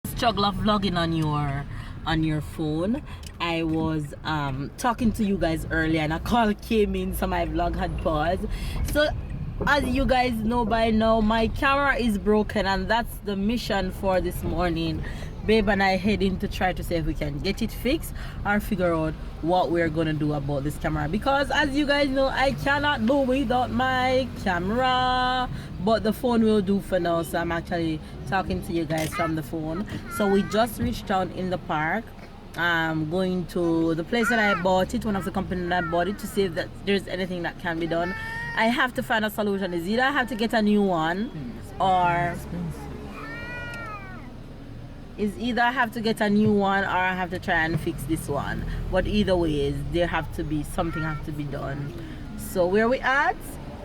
Struggle of vlogging on your phone. I was talking to you guys earlier and a call came in, so my vlog had paused. So as you guys know by now, my camera is broken, and that's the mission for this morning. Babe and I heading to try to see if we can get it fixed or figure out what we're gonna do about this camera, because as you guys know, I cannot do without my camera, but the phone will do for now. So I'm actually talking to you guys from the phone. So we just reached down in the park. I'm going to the place that I bought it, one of the companies that I bought it, to see if that there's anything that can be done. I have to find a solution. Is either I have to get a new one, or I have to get a new one, or I have to try and fix this one. But either way, is there have to be something have to be done. So where we at?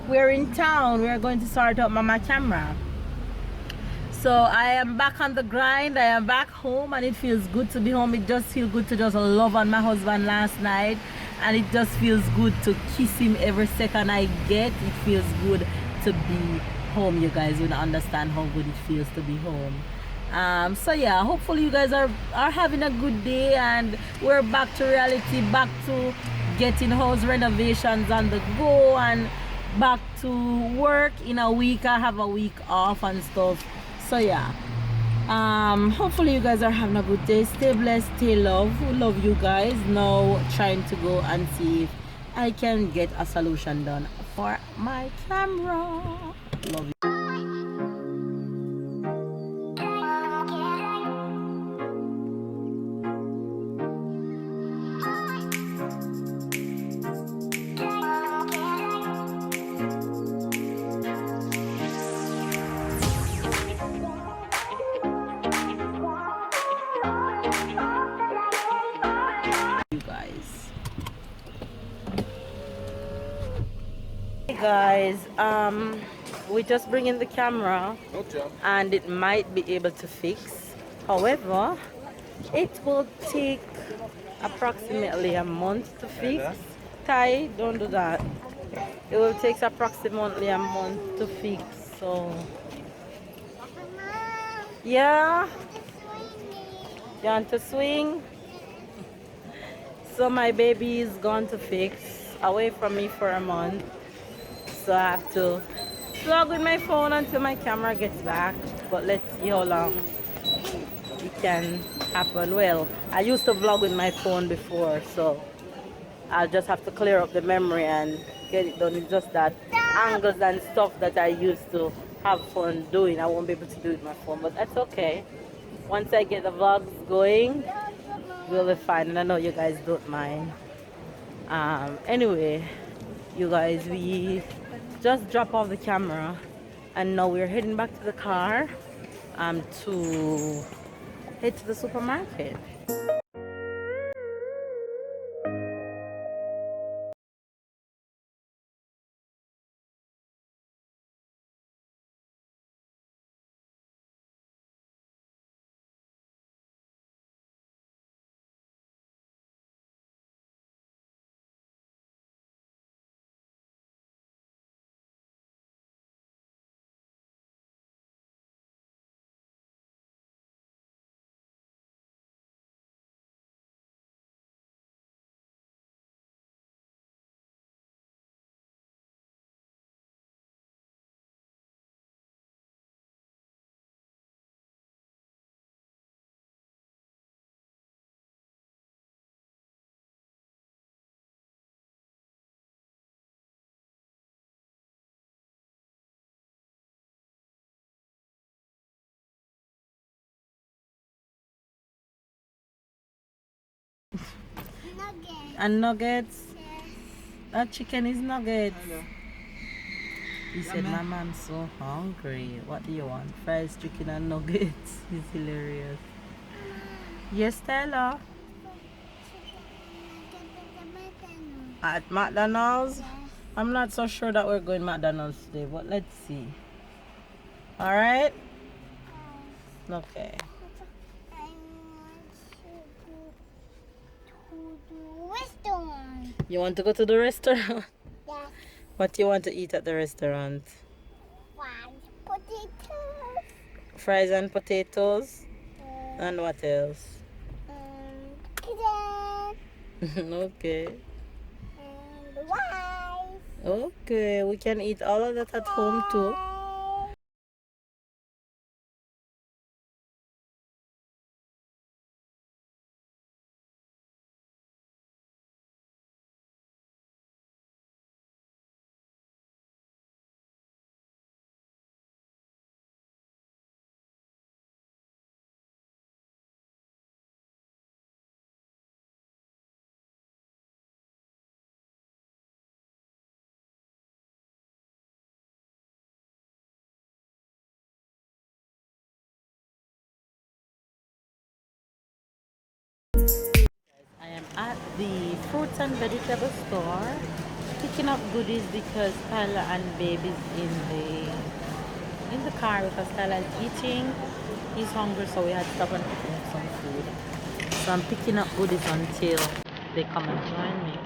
We're in town. We're going to sort out my camera. So I am back on the grind. I am back home, and it feels good to be home. It just feels good to just love on my husband last night, and it just feels good to kiss him every second I get. It feels good to be home. You guys will understand how good it feels to be home. So yeah, hopefully you guys are having a good day, and we're back to reality, back to getting house renovations on the go, and back to work in a week. I have a week off and stuff. So yeah, hopefully you guys are having a good day. Stay blessed, stay loved. We love you guys. Now trying to go and see if I can get a solution done for my camera. Love you. Guys, we just bring in the camera and it might be able to fix. However, it will take approximately a month to fix. Ty, don't do that. It will take approximately a month to fix. So yeah, you want to swing? So my baby is gone to fix, away from me for a month. So I have to vlog with my phone until my camera gets back. But let's see how long it can happen. Well, I used to vlog with my phone before, so I'll just have to clear up the memory and get it done. It's just that angles and stuff that I used to have fun doing, I won't be able to do it with my phone, but that's okay. Once I get the vlogs going, we'll be fine, and I know you guys don't mind. Anyway, you guys, we just drop off the camera, and now we're heading back to the car to head to the supermarket. Nuggets. And nuggets? Yes. That chicken is nuggets. Hello. He said, Mama, I'm so hungry. What do you want? Fries, chicken, and nuggets. He's hilarious. Yes, Stella. At McDonald's? Yes. I'm not so sure that we're going McDonald's today, but let's see. Alright? Okay. I want to the restaurant. You want to go to the restaurant? Yes. What do you want to eat at the restaurant? Fried potatoes. Fries and potatoes? And what else? Chicken Okay. and rice. Okay, we can eat all of that at home too. I am at the fruits and vegetable store picking up goodies because Tyler and Babe is in the car because Tyler is eating. He's hungry, so we had to stop and pick up some food. So I'm picking up goodies until they come and join me.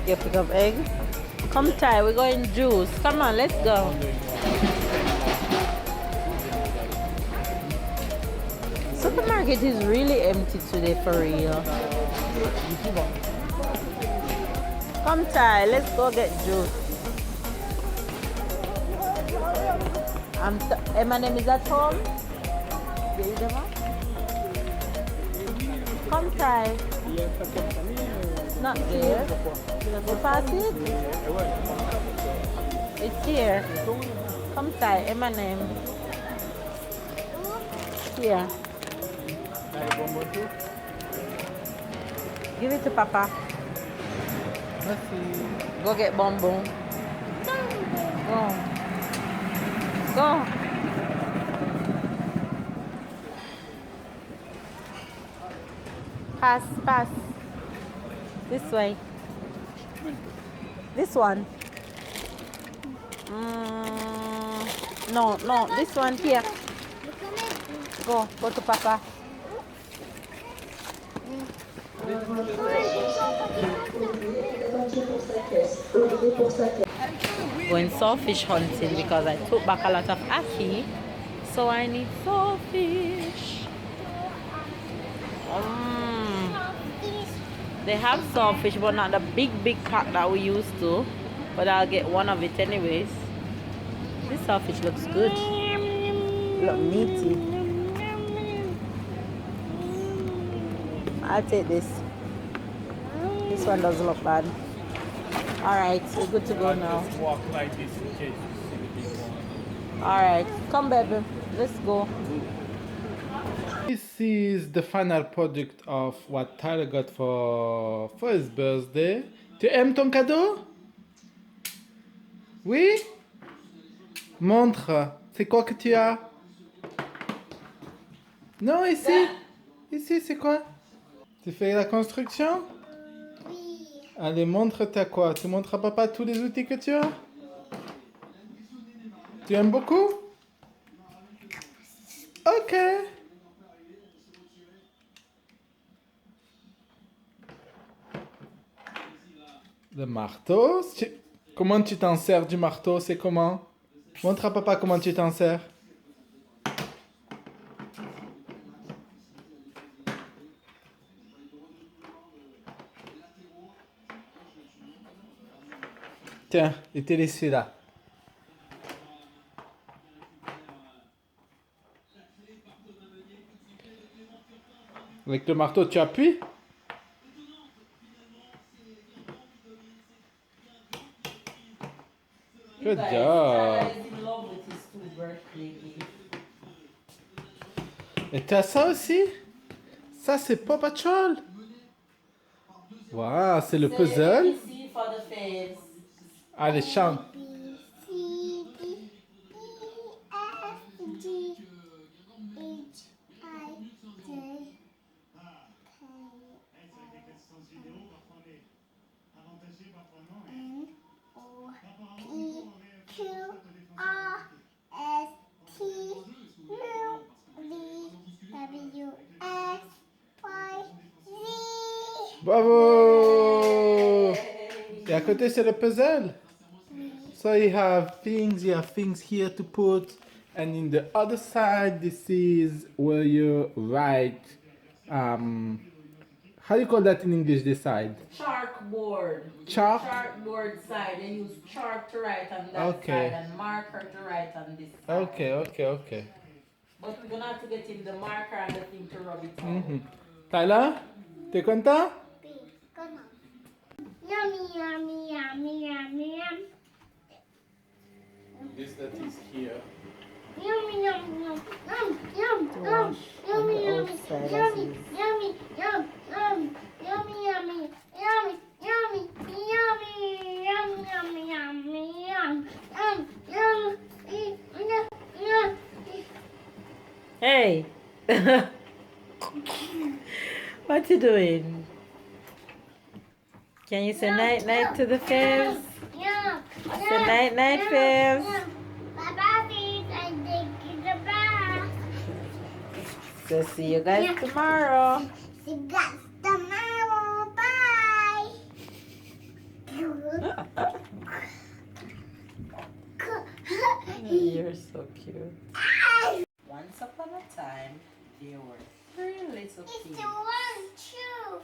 You pick up egg? Come Ty, we're going juice. Come on, let's go. Supermarket is really empty today for real. Come Ty, let's go get juice. Eminem is at home. Come Ty. It's not there. You pass it? It's here. Come Ty, Eminem. Here. Give it to Papa. Go get bonbon. Go. Go. Pass, pass. This way. This one. No, no, this one here. Go to Papa. Going sawfish hunting because I took back a lot of ackee, so I need sawfish. They have sawfish, but not the big pack that we used to. But I'll get one of it anyways. This sawfish looks good. Look meaty. I'll take this. This one doesn't look bad. Alright, we're good to go now. Alright, come baby, let's go. This is the final product of what Tyler got for his birthday. Tu aimes ton cadeau? Oui? Montre. C'est quoi que tu as? Non, ici. Ici, c'est quoi? Tu fais la construction? Oui. Allez, montre t'as quoi? Tu montres à papa tous les outils que tu as? Tu aimes beaucoup? Ok. Le marteau. Comment tu t'en sers du marteau? C'est comment? Montre à papa comment tu t'en sers. Tiens, et te laisse celui-là. Avec le marteau, tu appuies? Good job. Et tu as ça aussi? Ça, c'est Paw Patrol. Wow, c'est le Say puzzle. ABC for the faves. Allez, chante. B, C, D, E, F, G, H, I, J, K, L, M, O, P, Q, R, S, T, U, V, W, X, Y, Z. Bravo! Et à côté, c'est le puzzle. So you have things here to put, and in the other side, this is where you write. How do you call that in English? This side? Chalkboard. Chalk? Chalkboard side. They use chalk to write on that Okay. side and marker to write on this side. Okay. But we're gonna have to get him the marker and the thing to rub it out. Tyler, t'es content? B, come on. Yummy, yummy, yummy, yummy, yum. This that is here. Yummy, yum, yum, yum, yum, To yum, wash yummy, on the yummy, outside as yummy, is. yummy, yum, yum, yummy, yummy, yummy, yummy, yummy, yum, yummy, yummy, yum, yum. Hey! What you doing? Can you say night night to the faves? Yum, Say night night faves. Bye-bye, please. I take the bath. So see you guys tomorrow. See you guys tomorrow. Bye. You're so cute. Once upon a time, there were 3 little It's pigs. the 1, 2,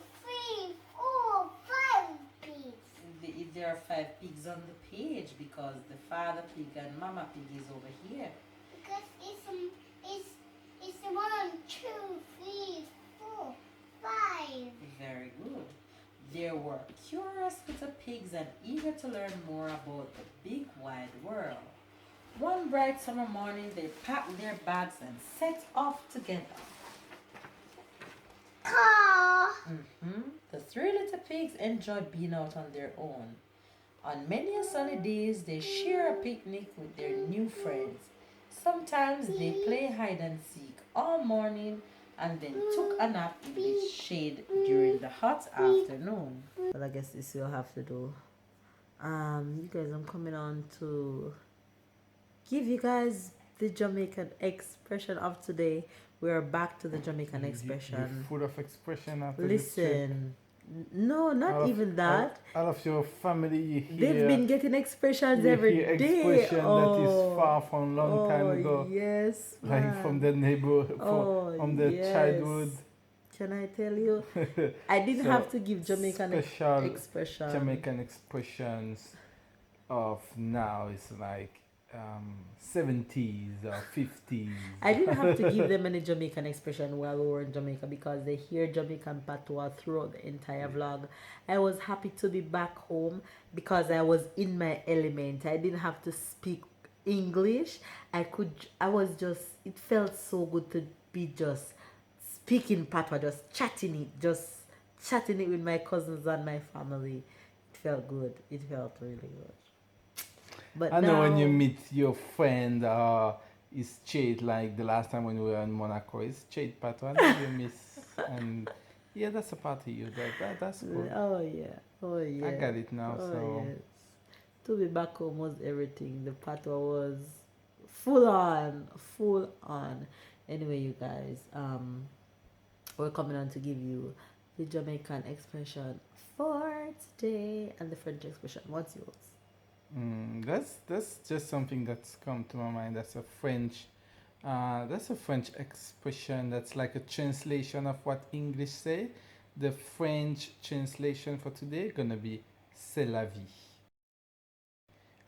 3, 4, 5 pigs. There are 5 pigs on the page because the father pig and mama pig is over here. Because it's 1, 2, 3, 4, 5. Very good. There were curious little pigs and eager to learn more about the big wide world. One bright summer morning, they packed their bags and set off together. Car. The 3 little pigs enjoyed being out on their own. On many sunny days, they share a picnic with their new friends. Sometimes they play hide and seek all morning and then took a nap in the shade during the hot afternoon. But I guess this we'll have to do. You guys, I'm coming on to give you guys the Jamaican expression of today. We are back to the Jamaican expression. Full of expression after this trip. Listen, no, not even that. All of your family here. They've been getting expressions every day. Expression that is far from long time ago. Yes, Like from the neighborhood, from the yes. childhood. Can I tell you? I didn't So, have to give Jamaican special expression. Jamaican expressions of now is like 70s or 50s. I didn't have to give them any Jamaican expression while we were in Jamaica because they hear Jamaican patois throughout the entire vlog. I was happy to be back home because I was in my element. I didn't have to speak English. It felt so good to be just speaking patois, just chatting it with my cousins and my family. It felt good. It felt really good. But I know when you now- meet your friend, it's Chade, like the last time when we were in Monaco, it's Chade Pato. I know you miss, and yeah, that's a part of you. That's cool. Oh yeah. I got it now. Oh, So yes. To be back home was everything. The patois was full on. Anyway, you guys, we're coming on to give you the Jamaican expression for today and the French expression. What's yours? that's just something that's come to my mind. That's a French expression. That's like a translation of what English say. The French translation for today gonna be "c'est la vie."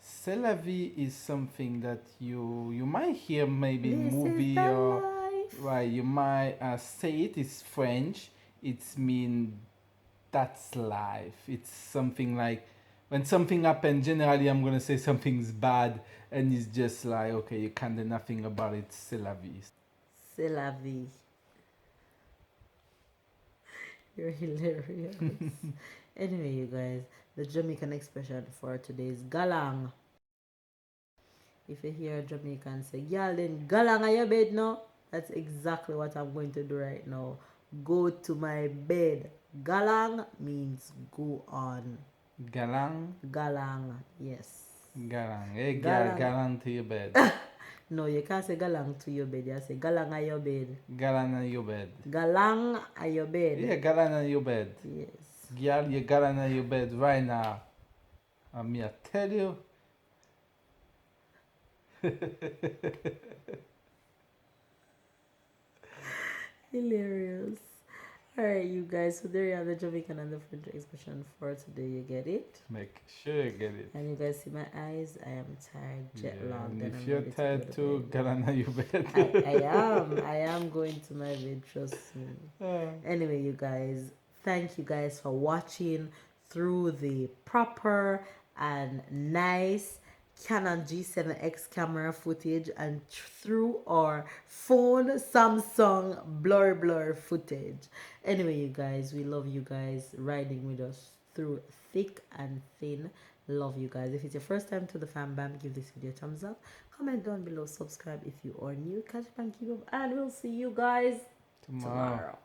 "C'est la vie" is something that you might hear maybe in This is movie the or life. right. You might say it. It's French. It's mean that's life. It's something like when something happens, generally I'm gonna say something's bad, and it's just like okay, you can't do nothing about it. C'est la vie. C'est la vie. You're hilarious. Anyway, you guys, the Jamaican expression for today is galang. If you hear a Jamaican say, "Girl, then galang on your bed now," that's exactly what I'm going to do right now. Go to my bed. Galang means go on. Galang. Galang, yes. Galang. Hey, girl, Galang. galang to your bed. No, you can't say galang to your bed. You say galang on your bed. Galang on your bed. Galang on your bed. Yeah, galang on your bed. Yes. Girl, you galang on your bed right now. And me, I tell you. Hilarious. Alright, you guys, so there you have the Jamaican and the French expression for today. You get it? Make sure you get it. And you guys see my eyes? I am tired, jet Yeah, lagged, and and if I'm you're ready tired to go to too, bed. galang on your bed. I am going to my bed, trust me. Anyway, you guys, thank you guys for watching through the proper and nice Canon G7X camera footage and through our phone Samsung blur footage. Anyway, you guys, we love you guys riding with us through thick and thin. Love you guys. If it's your first time to the fam bam, give this video a thumbs up. Comment down below, subscribe if you are new. Catch up and keep up, and we'll see you guys tomorrow.